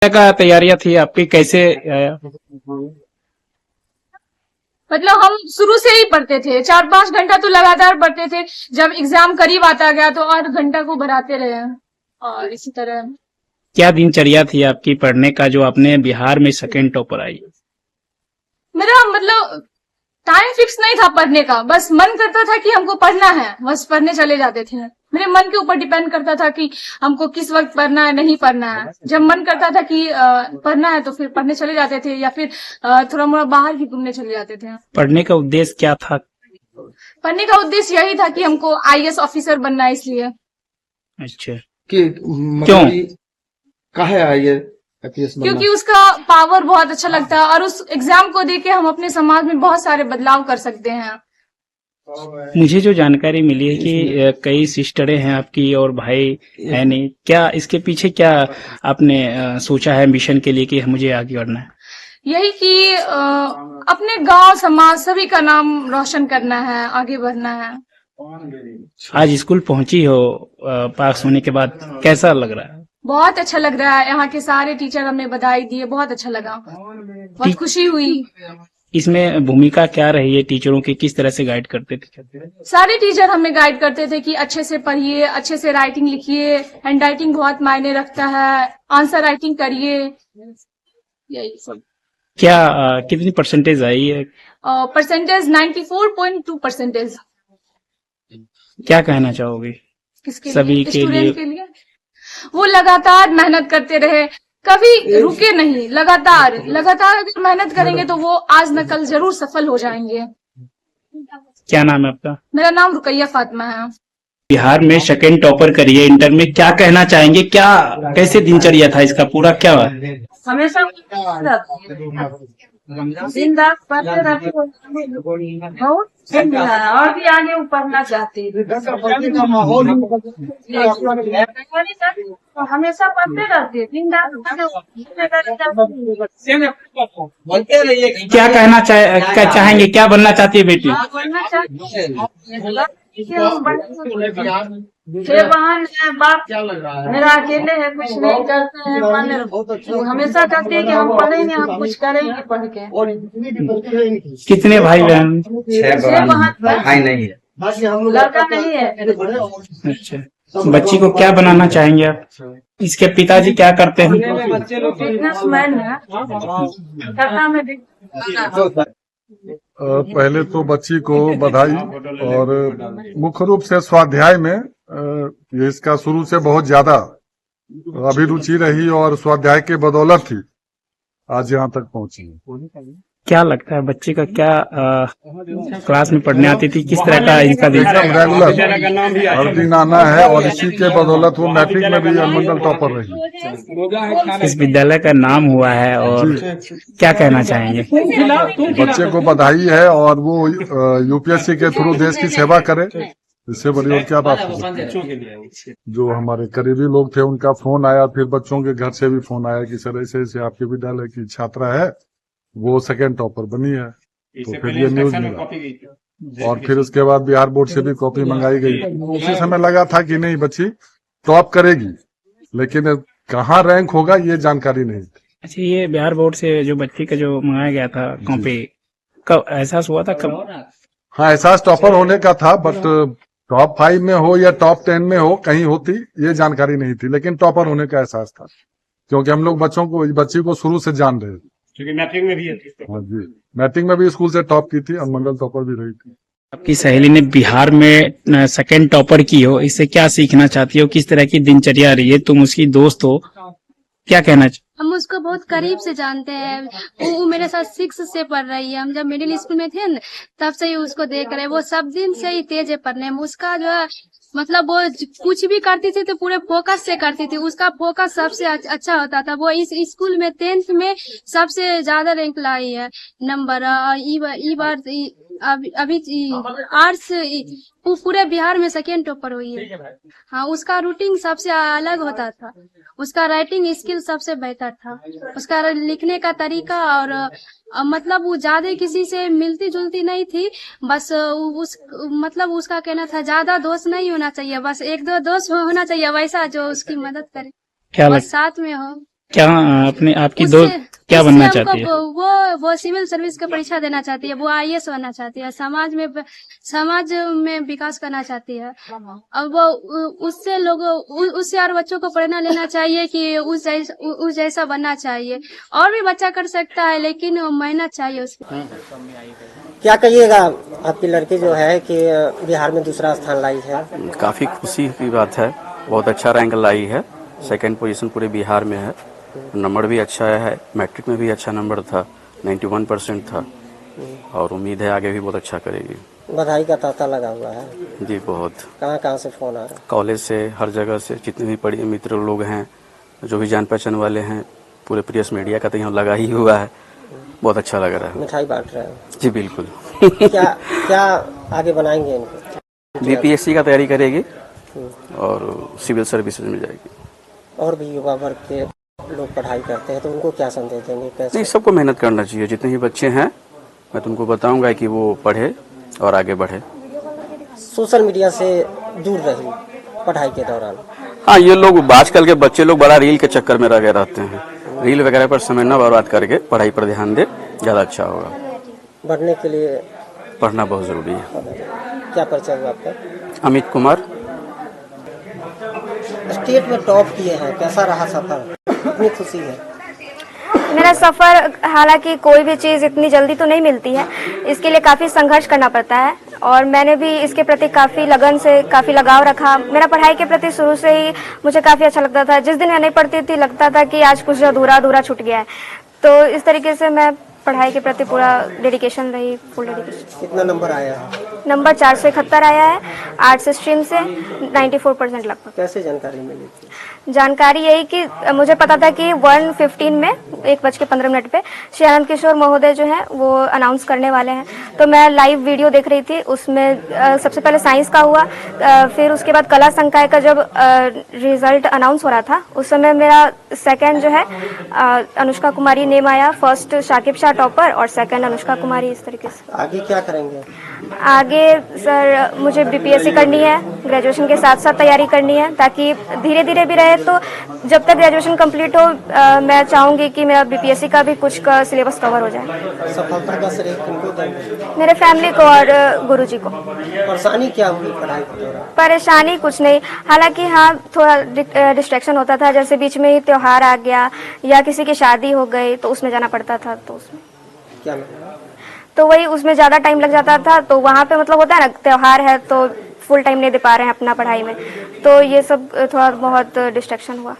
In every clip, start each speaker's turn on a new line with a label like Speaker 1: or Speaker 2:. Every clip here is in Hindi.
Speaker 1: क्या का तैयारियां थी आपकी, कैसे आया?
Speaker 2: मतलब हम शुरू से ही पढ़ते थे, 4-5 घंटा तो लगातार पढ़ते थे। जब एग्जाम करीब आता गया तो और घंटा को बढ़ाते रहे और इसी तरह।
Speaker 1: क्या दिनचर्या थी आपकी पढ़ने का जो आपने बिहार में सेकंड टॉपर आई?
Speaker 2: मेरा मतलब टाइम फिक्स नहीं था पढ़ने का, बस मन करता था कि हमको पढ़ना है, बस पढ़ने चले जाते थे। मेरे मन के ऊपर डिपेंड करता था कि हमको किस वक्त पढ़ना है, नहीं पढ़ना है। जब मन करता था कि पढ़ना है तो फिर पढ़ने चले जाते थे, या फिर थोड़ा मोड़ा बाहर भी घूमने चले जाते थे।
Speaker 1: पढ़ने का उद्देश्य क्या था?
Speaker 2: पढ़ने का उद्देश्य यही था कि हमको आईएएस ऑफिसर बनना है, इसलिए।
Speaker 1: अच्छा,
Speaker 3: कि
Speaker 1: क्यों?
Speaker 3: मतलब कि काहे आइए आईपीएस बनना?
Speaker 2: क्योंकि उसका पावर बहुत अच्छा लगता है और उस एग्जाम को देके हम अपने समाज में बहुत सारे बदलाव कर सकते हैं।
Speaker 1: मुझे जो जानकारी मिली है कि कई सिस्टरें हैं आपकी और भाई है नहीं, क्या इसके पीछे क्या आपने सोचा है मिशन के लिए कि मुझे आगे बढ़ना है?
Speaker 2: यही कि अपने गांव समाज सभी का नाम रोशन करना है, आगे बढ़ना है।
Speaker 1: आज स्कूल पहुंची हो पास होने के बाद, कैसा लग रहा है?
Speaker 2: बहुत अच्छा लग रहा है, यहाँ के सारे टीचर हमें बधाई दिए, बहुत अच्छा लगा, बहुत खुशी हुई।
Speaker 1: इसमें भूमिका क्या रही है टीचरों की, किस तरह से गाइड करते थे?
Speaker 2: सारे टीचर हमें गाइड करते थे कि अच्छे से पढ़िए, अच्छे से राइटिंग लिखिए, हैंड राइटिंग बहुत मायने रखता है, आंसर राइटिंग करिए, यही सब।
Speaker 1: क्या कितनी परसेंटेज आई है?
Speaker 2: परसेंटेज 94.2%।
Speaker 1: क्या कहना चाहोगे
Speaker 2: किसके
Speaker 1: सभी
Speaker 2: लिए?
Speaker 1: के
Speaker 2: स्टूडेंट
Speaker 1: लिए?
Speaker 2: के लिए। वो लगातार मेहनत करते रहे, कभी रुके नहीं, लगातार लगातार अगर मेहनत करेंगे तो वो आज न कल जरूर सफल हो जाएंगे।
Speaker 1: क्या नाम है आपका?
Speaker 2: मेरा नाम रुकैया फातिमा है।
Speaker 1: बिहार में सेकंड टॉपर करिए, इंटर में क्या कहना चाहेंगे? क्या कैसे दिनचर्या था इसका पूरा, क्या हुआ?
Speaker 4: हमेशा दिन रात पढ़ते रहते, बहुत सुंदर है और भी आगे वो पढ़ना चाहते हैं। तो हमेशा पढ़ते रहते दिन रात।
Speaker 1: क्या कहना चाहेंगे, क्या बनना चाहती है बेटी?
Speaker 4: पढ़ना चाहते बहन है, बाप मेरा अकेले है, कुछ नहीं करते हैं। वो हमेशा कहते हैं कि हम पढ़ेंगे, हम कुछ करेंगे पढ़ के।
Speaker 1: कितने भाई बहन?
Speaker 4: 6 बहन
Speaker 3: भाई नहीं है,
Speaker 4: लड़का नहीं है।
Speaker 1: अच्छा, बच्ची को क्या बनाना चाहेंगे आप? इसके पिताजी क्या करते हैं?
Speaker 4: बिजनेसमैन है, कलकत्ता में
Speaker 5: पहले तो बच्ची को बधाई, और मुख्य रूप से स्वाध्याय में ये इसका शुरू से बहुत ज्यादा अभिरुचि रही और स्वाध्याय के बदौलत ही आज यहाँ तक पहुंची है।
Speaker 1: क्या लगता है बच्चे का, क्या क्लास में पढ़ने आती थी, किस तरह का इसका
Speaker 5: एकदम रेगुलर हर दिन आना है, और इसी के बदौलत वो मैट्रिक में भी अनुमंडल टॉपर रही।
Speaker 1: इस विद्यालय का नाम हुआ है, और क्या कहना चाहेंगे?
Speaker 5: बच्चे को बधाई है, और वो यूपीएससी के थ्रू देश की सेवा करे, इससे बड़ी और क्या बात है। जो हमारे करीबी लोग थे उनका फोन आया, फिर बच्चों के घर से भी फोन आया कि सर ऐसे ऐसे आपके विद्यालय की छात्रा है, वो सेकंड टॉपर बनी है। तो फिर ये न्यूज मिला, और फिर उसके बाद बिहार बोर्ड से भी कॉपी मंगाई गई। उसी समय लगा था कि नहीं बच्ची टॉप करेगी, लेकिन कहाँ रैंक होगा ये जानकारी नहीं थी।
Speaker 1: अच्छा, ये बिहार बोर्ड से जो बच्ची का जो मंगाया गया था कॉपी, कब एहसास हुआ था, कब?
Speaker 5: हाँ, एहसास टॉपर होने का था, बट टॉप 5 में हो या टॉप 10 में हो, कहीं होती ये जानकारी नहीं थी, लेकिन टॉपर होने का एहसास था, क्योंकि हम लोग बच्ची को शुरू से जान रहे थे।
Speaker 1: मैट्रिक में भी
Speaker 5: हाँ जी, मैट्रिक में भी स्कूल से टॉप की थी, अनुमंडल टॉपर भी रही थी।
Speaker 1: आपकी सहेली ने बिहार में सेकंड टॉपर की हो, इससे क्या सीखना चाहती हो, किस तरह की दिनचर्या रही है? तुम उसकी दोस्त हो, क्या कहना
Speaker 6: हम उसको बहुत करीब से जानते हैं। वो मेरे साथ 6 से पढ़ रही है। हम जब मिडिल स्कूल में थे न, तब से ही उसको देख रहे। वो सब दिन से ही तेज है पढ़ने में। उसका जो है मतलब वो कुछ भी करती थी तो पूरे फोकस से करती थी। उसका फोकस सबसे अच्छा होता था। वो इस स्कूल में 10th में सबसे ज्यादा रैंक लाई है नंबर। ई बार अभी आर्ट्स पूरे बिहार में सेकेंड टॉपर हुई है। हाँ, उसका रूटीन सबसे अलग होता था। उसका राइटिंग स्किल सबसे बेहतर था। उसका लिखने का तरीका और मतलब वो ज्यादा किसी से मिलती जुलती नहीं थी। बस मतलब उसका कहना था ज्यादा दोस्त नहीं होना चाहिए, बस 1-2 दोस्त होना चाहिए वैसा जो उसकी मदद करे,
Speaker 1: क्या
Speaker 6: बस साथ में हो।
Speaker 1: क्या अपने आपकी दो क्या बनना चाहती है?
Speaker 6: वो सिविल सर्विस का परीक्षा देना चाहती है, वो आईएएस बनना चाहती है, समाज में विकास करना चाहती है। अब वो उससे और बच्चों को प्रेरणा लेना चाहिए कि उस जैसा बनना चाहिए। और भी बच्चा कर सकता है, लेकिन मेहनत चाहिए उसको।
Speaker 7: क्या कहिएगा, आपकी लड़की जो है कि बिहार में दूसरा स्थान लाई है?
Speaker 8: काफ़ी खुशी की बात है, बहुत अच्छा रैंक लाई है। सेकंड पोजीशन पूरे बिहार में है, नंबर भी अच्छा है, मैट्रिक में भी अच्छा नंबर था, 91% था, और उम्मीद है आगे भी बहुत अच्छा करेगी।
Speaker 7: बधाई का तांता लगा हुआ है
Speaker 8: जी बहुत।
Speaker 7: कहाँ से फोन आ रहा है?
Speaker 8: कॉलेज से, हर जगह से, जितने भी पढ़े मित्र लोग हैं, जो भी जान पहचान वाले हैं, पूरे प्रेस मीडिया का तो यहाँ लगा ही हुआ है, बहुत अच्छा लग रहा है।
Speaker 7: मिठाई बांट रहे हैं?
Speaker 8: जी बिल्कुल।
Speaker 7: क्या आगे बनाएंगे इनको?
Speaker 8: बीपीएससी का तैयारी करेगी और सिविल सर्विसेज में जाएगी।
Speaker 7: और भी युवा वर्ग के लोग पढ़ाई करते हैं तो उनको क्या संदेश देंगे? कैसे?
Speaker 8: नहीं, सबको मेहनत करना चाहिए। जितने भी बच्चे हैं मैं तुमको बताऊंगा कि वो पढ़े और आगे बढ़े।
Speaker 7: सोशल मीडिया से दूर रही पढ़ाई के दौरान?
Speaker 8: हाँ, ये लोग आजकल के बच्चे लोग बड़ा रील के चक्कर में लगे रहते हैं। रील वगैरह पर समय न बर्बाद करके पढ़ाई पर ध्यान दे, ज़्यादा अच्छा होगा।
Speaker 7: बढ़ने के लिए
Speaker 8: पढ़ना बहुत ज़रूरी है।
Speaker 7: क्या परिचय हुआ आपका?
Speaker 8: अमित कुमार।
Speaker 7: स्टेट में टॉप किए हैं, कैसा रहा सफर? कितनी खुशी है?
Speaker 9: मेरा सफ़र, हालांकि कोई भी चीज़ इतनी जल्दी तो नहीं मिलती है, इसके लिए काफ़ी संघर्ष करना पड़ता है और मैंने भी इसके प्रति काफ़ी लगन से काफ़ी लगाव रखा। मेरा पढ़ाई के प्रति शुरू से ही मुझे काफ़ी अच्छा लगता था। जिस दिन मैं नहीं पढ़ती थी लगता था कि आज कुछ अधूरा छूट गया है। तो इस तरीके से मैं पढ़ाई के प्रति पूरा डेडिकेशन रही, फुल डेडिकेशन।
Speaker 7: कितना नंबर आया है?
Speaker 9: नंबर 471 आया है, आर्ट्स स्ट्रीम से 94% लगभग।
Speaker 7: कैसे जानकारी मिली थी?
Speaker 9: जानकारी यही कि मुझे पता था कि 1:15 में 1:15 पे श्री आनंद किशोर महोदय जो हैं वो अनाउंस करने वाले हैं। तो मैं लाइव वीडियो देख रही थी, उसमें सबसे पहले साइंस का हुआ, फिर उसके बाद कला संकाय का जब रिजल्ट अनाउंस हो रहा था उस समय मेरा सेकंड जो है अनुष्का कुमारी नेम आया, फर्स्ट शाकिब शाह टॉपर और सेकंड अनुष्का कुमारी। इस तरीके से
Speaker 7: आगे क्या करेंगे?
Speaker 9: आगे सर मुझे बीपीएससी करनी है, ग्रेजुएशन के साथ साथ तैयारी करनी है, ताकि धीरे धीरे भी रहे। तो जब तक ग्रेजुएशन कंप्लीट हो मैं चाहूंगी कि मेरा बीपीएससी का भी कुछ का सिलेबस कवर हो जाए।
Speaker 7: सफलता का श्रेय किनको देंगे?
Speaker 9: मेरे फैमिली को और गुरुजी को।
Speaker 7: परेशानी क्या हुई पढ़ाई के दौरान?
Speaker 9: परेशानी कुछ नहीं, हालांकि हाँ थोड़ा डिस्ट्रैक्शन होता था, जैसे बीच में ही त्योहार आ गया या किसी की शादी हो गई तो उसमें जाना पड़ता था। तो उसमें
Speaker 7: क्या
Speaker 9: तो वही उसमें ज़्यादा टाइम लग जाता था। तो वहाँ पे मतलब होता है ना, त्योहार है तो फुल टाइम नहीं दे पा रहे हैं अपना पढ़ाई में, तो ये सब थोड़ा बहुत डिस्ट्रैक्शन हुआ।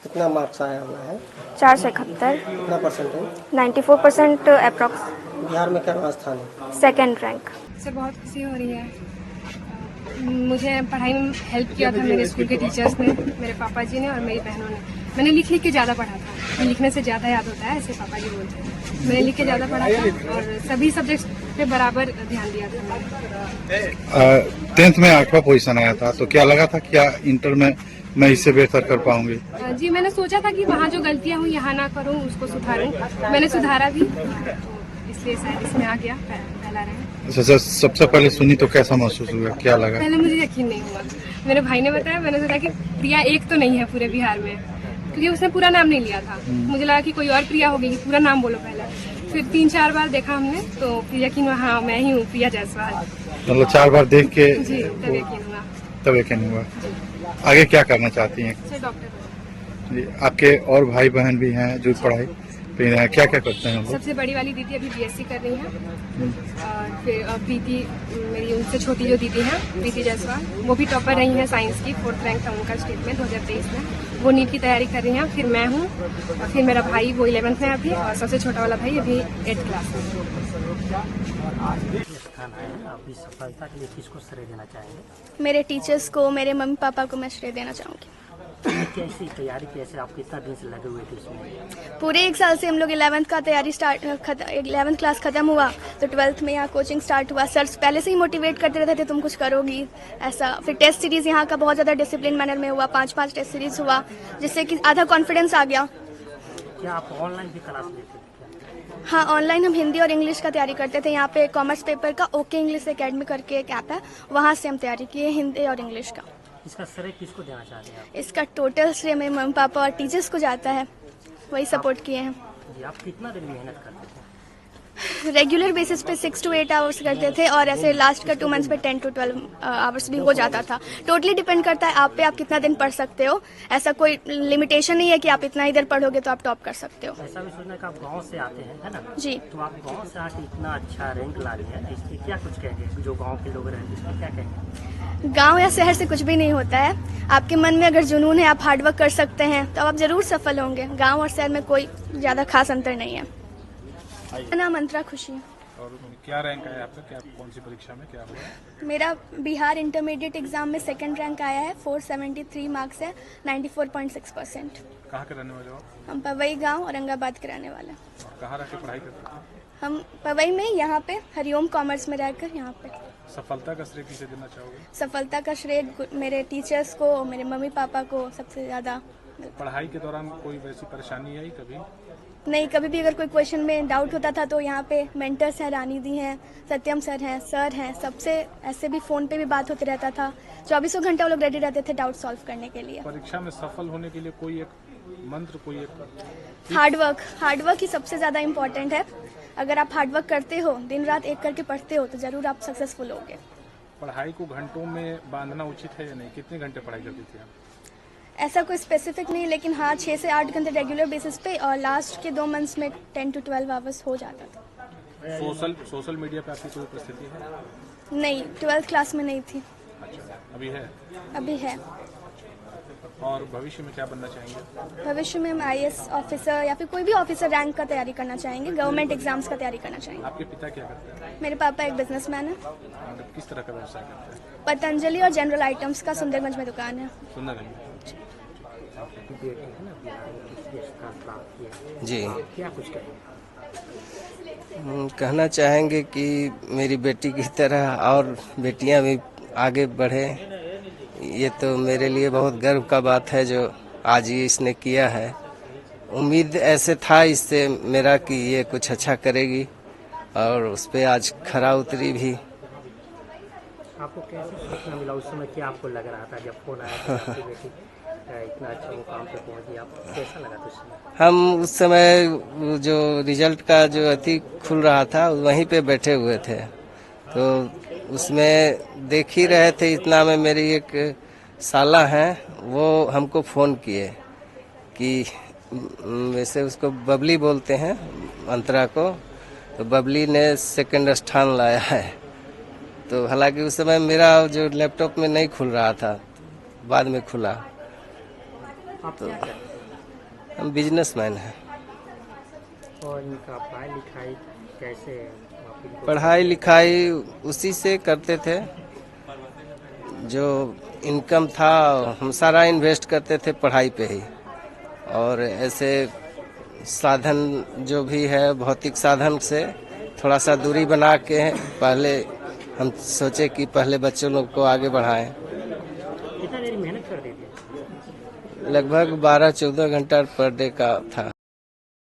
Speaker 7: कितना मार्क्स आया हुआ है?
Speaker 9: 471।
Speaker 7: कितना परसेंटेज?
Speaker 9: 94% अप्रॉक्स।
Speaker 7: बिहार में क्या स्थान है?
Speaker 9: Second rank.
Speaker 10: से बहुत खुशी हो रही है। मुझे पढ़ाई में हेल्प किया था मेरे स्कूल के टीचर्स ने, मेरे पापा जी ने और मेरी बहनों ने। मैंने लिख के ज़्यादा पढ़ा था, लिखने से ज़्यादा याद होता है, ऐसे पापा जी बोलते हैं। मैंने लिख के ज़्यादा पढ़ा था और सभी सब्जेक्ट्स पे बराबर ध्यान दिया था।
Speaker 11: 10th में 8वां पोजीशन आया था, तो क्या लगा था क्या इंटर में मैं इससे बेहतर कर पाऊंगी?
Speaker 10: जी, मैंने सोचा था कि वहाँ जो गलतियाँ हुई यहाँ ना करूँ, उसको सुधारूँ। मैंने सुधारा भी, इसलिए शायद इसमें आ गया पहला रैंक।
Speaker 11: अच्छा, सबसे पहले सुनी तो कैसा महसूस हुआ, क्या लगा?
Speaker 10: पहले मुझे यकीन नहीं हुआ, मेरे भाई ने बताया। मैंने सोचा कि प्रिया एक तो नहीं है पूरे बिहार में, क्योंकि उसने पूरा नाम नहीं लिया था। मुझे लगा कि कोई और प्रिया होगी, पूरा नाम बोलो पहले। फिर 3-4 बार देखा हमने तो फिर यकीन हुआ, हाँ मैं ही हूँ, प्रिया जायसवाल।
Speaker 11: मतलब 4 बार देख के?
Speaker 10: जी, तब यकीन हुआ।
Speaker 11: तब यकीन हुआ। आगे क्या करना चाहती हैं?
Speaker 10: डॉक्टर।
Speaker 11: आपके और भाई बहन भी हैं जो पढ़ाई क्या क्या करते हैं?
Speaker 10: सबसे बड़ी वाली दीदी अभी बीएससी कर रही हैं, और फिर प्रीति मेरी उनसे छोटी जो दीदी हैं, प्रीति जायसवाल, वो भी टॉपर रही हैं साइंस की, 4th रैंक था उनका स्टेट में 2023 में। वो नीट की तैयारी कर रही हैं। फिर मैं हूँ और फिर मेरा भाई, वो 11th में अभी, और सबसे छोटा वाला भाई अभी 8th क्लास में।
Speaker 12: अपनी सफलता के लिए किसको श्रेय देना चाहेंगे?
Speaker 6: मेरे टीचर्स को, मेरे मम्मी पापा को मैं श्रेय देना चाहूँगी।
Speaker 12: कैसी तैयारी, कैसे आप कितना दिन से लगे हुए थे उसमें?
Speaker 6: पूरे 1 साल से हम लोग 11th का तैयारी 11th क्लास खत्म हुआ तो 12th में यहाँ कोचिंग स्टार्ट हुआ। सर पहले से ही मोटिवेट करते रहते थे, तुम कुछ करोगी ऐसा। फिर टेस्ट सीरीज यहाँ का बहुत ज़्यादा डिसिप्लिन मैनर में हुआ, 5-5 टेस्ट सीरीज हुआ, जिससे कि आधा कॉन्फिडेंस आ गया।
Speaker 12: क्या आप ऑनलाइन भी क्लास लेते थे?
Speaker 6: हाँ, ऑनलाइन हम हिंदी और इंग्लिश का तैयारी करते थे। यहाँ पे कॉमर्स पेपर का ओके इंग्लिश एकेडमी करके एक ऐप है, वहाँ से हम तैयारी किए हिंदी और इंग्लिश का।
Speaker 12: इसका श्रेय किसको देना चाहते हैं आप?
Speaker 9: इसका टोटल श्रेय मेरे मम्मी पापा और टीचर्स को जाता है, वही सपोर्ट किए हैं।
Speaker 12: जी, आप कितना दिन मेहनत करते थे?
Speaker 9: रेगुलर बेसिस पे 6 to 8 आवर्स करते थे और ऐसे लास्ट का 2 मंथ्स पे 10 to 12 आवर्स भी हो जाता था। टोटली डिपेंड करता है आप पे, आप कितना दिन पढ़ सकते हो। ऐसा कोई लिमिटेशन नहीं है कि आप इतना ही देर पढ़ोगे तो आप टॉप कर सकते हो।
Speaker 12: ऐसा भी सोचना कि आप गांव से आते हैं, है ना?
Speaker 9: जी।
Speaker 12: तो आप गांव से आके इतना अच्छा रैंक ला लिए हैं, इसके क्या कुछ कहेंगे? जो गांव के लोग रहेंगे इसमें क्या कहेंगे?
Speaker 9: गांव या शहर से कुछ भी नहीं होता है। आपके मन में अगर जुनून है, आप हार्डवर्क कर सकते हैं तो आप जरूर सफल होंगे। गांव और शहर में कोई ज्यादा खास अंतर नहीं है। मेरा नाम अंतरा खुशी है।
Speaker 13: और क्या रैंक आया आपका? क्या कौन सी परीक्षा में क्या हुआ?
Speaker 9: मेरा बिहार इंटरमीडिएट एग्जाम में 2nd रैंक आया है। 473 मार्क्स है, 94.6%।
Speaker 13: कहाँ के रहने वाले हो?
Speaker 9: हम पवई गांव औरंगाबाद के रहने वाले हैं।
Speaker 13: और कहाँ रह के पढ़ाई करते थे?
Speaker 9: हम पवई में यहाँ पे हरिओम कॉमर्स में रहकर यहाँ पे।
Speaker 13: सफलता का श्रेय किसे देना चाहोगे?
Speaker 9: सफलता का श्रेय मेरे टीचर्स को, मेरे मम्मी पापा को सबसे ज्यादा।
Speaker 13: पढ़ाई के दौरान कोई वैसी परेशानी आई कभी?
Speaker 9: नहीं, कभी भी अगर कोई क्वेश्चन में डाउट होता था तो यहाँ पे मेंटर्स हैं, रानी दी हैं, सत्यम सर हैं, सबसे ऐसे भी फोन पे भी बात होते रहता था। 24 घंटा वो लोग रेडी रहते थे डाउट सॉल्व करने के लिए।
Speaker 13: परीक्षा में सफल होने के लिए कोई एक मंत्र, कोई एक
Speaker 9: हार्डवर्क ही सबसे ज्यादा इम्पोर्टेंट है। अगर आप हार्डवर्क करते हो, दिन रात एक करके पढ़ते हो तो जरूर आप सक्सेसफुल होगे।
Speaker 13: पढ़ाई को घंटों में बांधना उचित है या नहीं? कितने घंटे पढ़ाई करती थी आप?
Speaker 9: ऐसा कोई स्पेसिफिक नहीं, लेकिन हाँ 6 से 8 घंटे रेगुलर बेसिस पे, और लास्ट के 2 मंथ्स में 10 to 12 आवर्स हो जाता था।
Speaker 13: सोशल मीडिया पे आपकी कोई उपस्थिति है?
Speaker 9: नहीं, 12th क्लास में नहीं थी।
Speaker 13: अच्छा, अभी है?
Speaker 9: अभी है।
Speaker 13: और भविष्य में क्या बनना चाहेंगे?
Speaker 9: भविष्य में हम IAS ऑफिसर या फिर कोई भी ऑफिसर रैंक का तैयारी करना चाहेंगे, गवर्नमेंट एग्जाम्स का तैयारी करना चाहेंगे।
Speaker 13: आपके पिता क्या करते हैं?
Speaker 9: मेरे पापा एक बिजनेसमैन है।
Speaker 13: मतलब किस तरह का व्यवसाय करते हैं?
Speaker 9: पतंजलि और जनरल आइटम्स का सुंदरगंज में दुकान है।
Speaker 13: सुंदरगंज में।
Speaker 12: बेटी है ना, बिहार में किसी स्थान प्राप्त किया,
Speaker 14: जी,
Speaker 12: क्या कुछ कहेंगे?
Speaker 14: कहना चाहेंगे कि मेरी बेटी की तरह और बेटियां भी आगे बढ़े। ये तो मेरे लिए बहुत गर्व का बात है जो आज ये इसने किया है। उम्मीद ऐसे था इससे मेरा कि ये कुछ अच्छा करेगी और उस पे आज खरा उतरी भी।
Speaker 12: आपको कैसे सूचना मिला उस समय? क्या आपको लग रहा था जब फोन आया था आपकी बेटी इतना अच्छा मुकाम पे पहुंची? आपको कैसा लगा था उस समय?
Speaker 14: हम उस समय जो रिजल्ट का जो अति खुल रहा था वहीं पे बैठे हुए थे, तो उसमें देख ही रहे थे। इतना में मेरी एक साला हैं, वो हमको फ़ोन किए कि वैसे उसको बबली बोलते हैं, अंतरा को, तो बबली ने 2nd स्थान लाया है। तो हालांकि उस समय मेरा जो लैपटॉप में नहीं खुल रहा था, बाद में खुला।
Speaker 12: आप क्या करते हैं?
Speaker 14: हम बिजनेसमैन हैं।
Speaker 12: और इनका पढ़ाई लिखाई कैसे है?
Speaker 14: पढ़ाई लिखाई उसी से करते थे, जो इनकम था हम सारा इन्वेस्ट करते थे पढ़ाई पे ही। और ऐसे साधन जो भी है, भौतिक साधन से थोड़ा सा दूरी बना के पहले हम सोचे कि पहले बच्चों लोग को आगे बढ़ाएं।
Speaker 12: कितना देर मेहनत कर देते?
Speaker 14: लगभग 12-14 घंटा पर डे का था।